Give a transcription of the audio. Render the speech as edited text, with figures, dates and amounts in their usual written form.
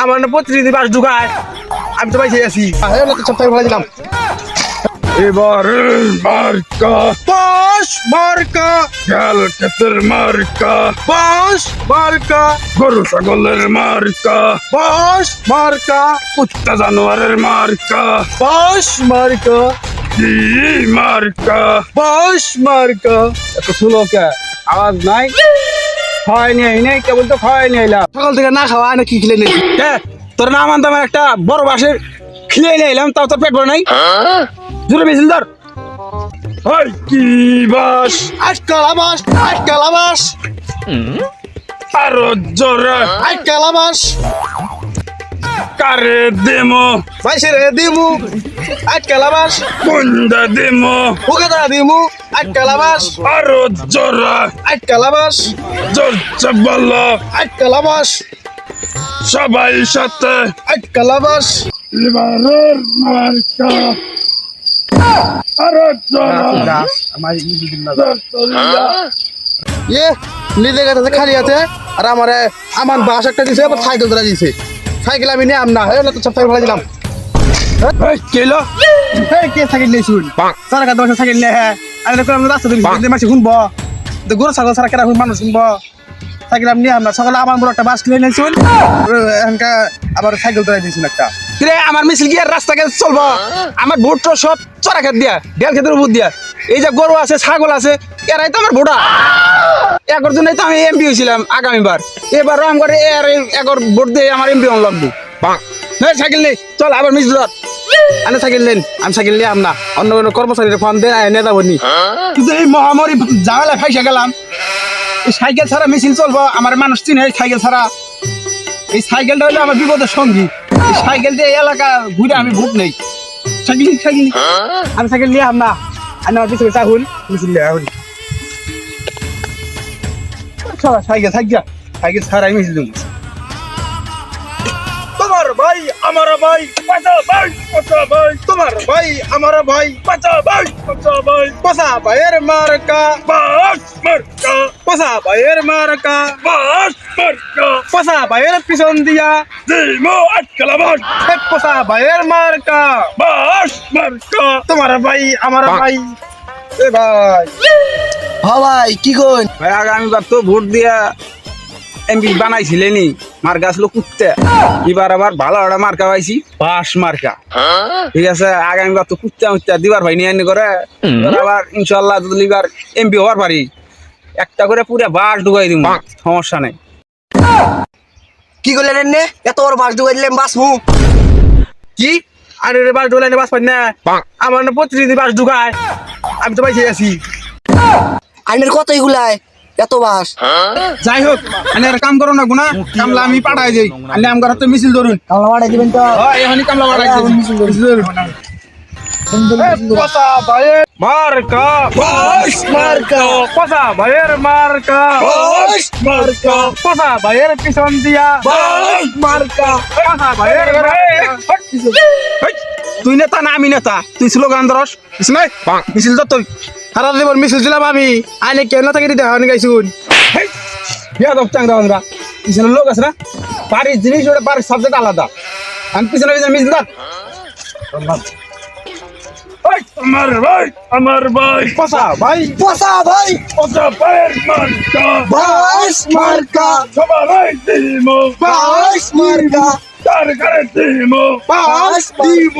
আমার না প্রতিনিধি বাস ঢুকায় আমি তো পাইছি আছি সপ্তাহে ভালো দিলাম এবার মার্কা বাস মার্কা গেল ক্ষেতের মার্কা বাস মার্কা গরু ছাগলের মার্কা বাস মার্কা কুত্তা জানোয়ারের মার্কা বাস মার্কা কি মার্কা বাস মার্কা এত শুনো কে আওয়াজ নাই খাওয়াইনি এই নাই কেবল তো খাওয়াইনি এলাম সকাল থেকে না খাওয়া না কি খেলে নেই তোর নাম আনতাম একটা বড় বাসের খেলে নিয়ে এলাম তাও তোর পেট ভরে নাই জোরে মিছিল ধর হাই কি বাস আজকাল আবাস আরো জোরে আজকাল আবাস কারে দেমো বাইসে রে দিমু আজকাল আবাস কুন্দা দেমো উগাদা দিমু আজকাল আবাস আরো জোরে আজকাল আবাস জোর চাবালা আজকাল আবাস সবাই সাথে আজকাল আবাস এবারের মার্কা আরো জোরে আমার ইয়ে নিজের কাছে খালি আছে আর আমার বাস একটা দিছে আবার সাইকেল ধরা দিছে সাইকেল আমি নিয়ে আমনা হ্যাঁ তো সপ্তাহে ভালো দিলাম কেলো কে সাইকেল নিয়ে শুন সারা কাজ সাইকেল নিয়ে হ্যাঁ আমি দেখলাম রাস্তা দিয়ে মাসে শুনবো গরু ছাগল সারা কেরা মানুষ শুনবো সাইকেল আমি নিয়ে আমনা সকালে আমার বড় একটা বাস কিনে নিয়েছুন এখানকার আবার সাইকেল ধরা দিয়েছেন একটা রে আমার মিছিল গিয়ে রাস্তা গেছে চলবো আমার ভোট তো সব চড়া খেত দিয়া ডেল খেতের উপর দিয়া এই যে গরু আছে ছাগল আছে এরাই তো আমার ভোটা একর জন্যই তো আমি এমপি হয়েছিলাম আগামীবার এবারও আমার একর ভোট দিয়ে আমার এমপি হন লাগবে সাইকেল নেই চল আবার মিছিল ধর আনে সাইকেল নেন আমি সাইকেল নিয়ে আম না অন্য কোনো কর্মচারীর ফোন দেন নেতা বনি কিন্তু এই মহামারী ঝামেলা ফাইসা গেলাম এই সাইকেল ছাড়া মিছিল চলবো আমার মানুষ চিনে সাইকেল ছাড়া এই সাইকেলটা হলো আমার বিপদের সঙ্গী এই সাইকেল দিয়ে এলাকা ঘুরে আমি ভোট নেই সাইকেল আমি সাইকেল নিয়ে আম না আমি আমার পিছনে চাহুন মিছিল নিয়ে আহুন সাইকেল ছাড়াই মিছিল দেবো তোমার ভাই আমার ভাই পাঁচা ভাই পাঁচা ভাই তোমার ভাই আমার ভাই পাঁচা ভাই পাঁচা ভাই পসা ভাইয়ের মার্কা বাস মার্কা পসা ভাইয়ের মার্কা বাস মার্কা পসা ভাইয়ের পিছন দিয়া দিমো আজকাল বাস পসা ভাইয়ের মার্কা বাস মার্কা তোমার ভাই আমার ভাই এ ভাই হ্যাঁ ভাই কি কইন ভাই আগামীবার তো ভোট দিয়া এমপি বানাইছিলেনি মার্কা আসলো কুত্তে এবার আবার ভালো একটা মার্কা পাইছি বাস মার্কা ঠিক আছে আগামীবার তো কুত্তা দিবার ভাই নিয়ে করে আবার ইনশাল্লাহ যদি এবার এমপি হওয়ার পারি একটা করে পুরো বাস ঢুকাই দিব সমস্যা নেই কি করলেন এনে এত বড় বাস ঢুকাই দিলেন বাস মু কি আরে রে বাস ঢুকাইলে বাস পাই না আমার না প্রতিনিধি বাস ঢুকায় আমি তো পাইছি আছি আইনের কত এগুলাই এত বাস যাই হোক আমি একটা কাম করো না গুনা কামলা আমি পাঠাই যাই আলে আমার হাতে মিছিল ধরুন কামলা বাড়াই দিবেন তো এখনই কামলা পাঠাই যাই মিছিল ধরুন পসা ভাইয়ের মার্কা বাস মার্কা পসা ভাইয়ের মার্কা বাস মার্কা পসা ভাইয়ের পিছন দিয়া বাস মার্কা পসা ভাইয়ের তুই নেতা না আমি নেতা তুই স্লোগান ধরস নাই মিছিল তো তুই সারা দেবর মিছিল দিলাম আমি আইনে কেন থাকে দেখা গাইছুন বিয়া দশ টাকা আমরা পিছনে লোক আছে না বাড়ির জিনিস ওটা বাড়ির সাবজেক্ট আলাদা আমি পিছনে মিছিল দাও আমার ভাই পসা ভাই পসা ভাই পাঁচা ভাইয়ের মার্কা বাস মার্কা সবাই দিমো বাস মার্কা কার কারে দিমো বাস দিব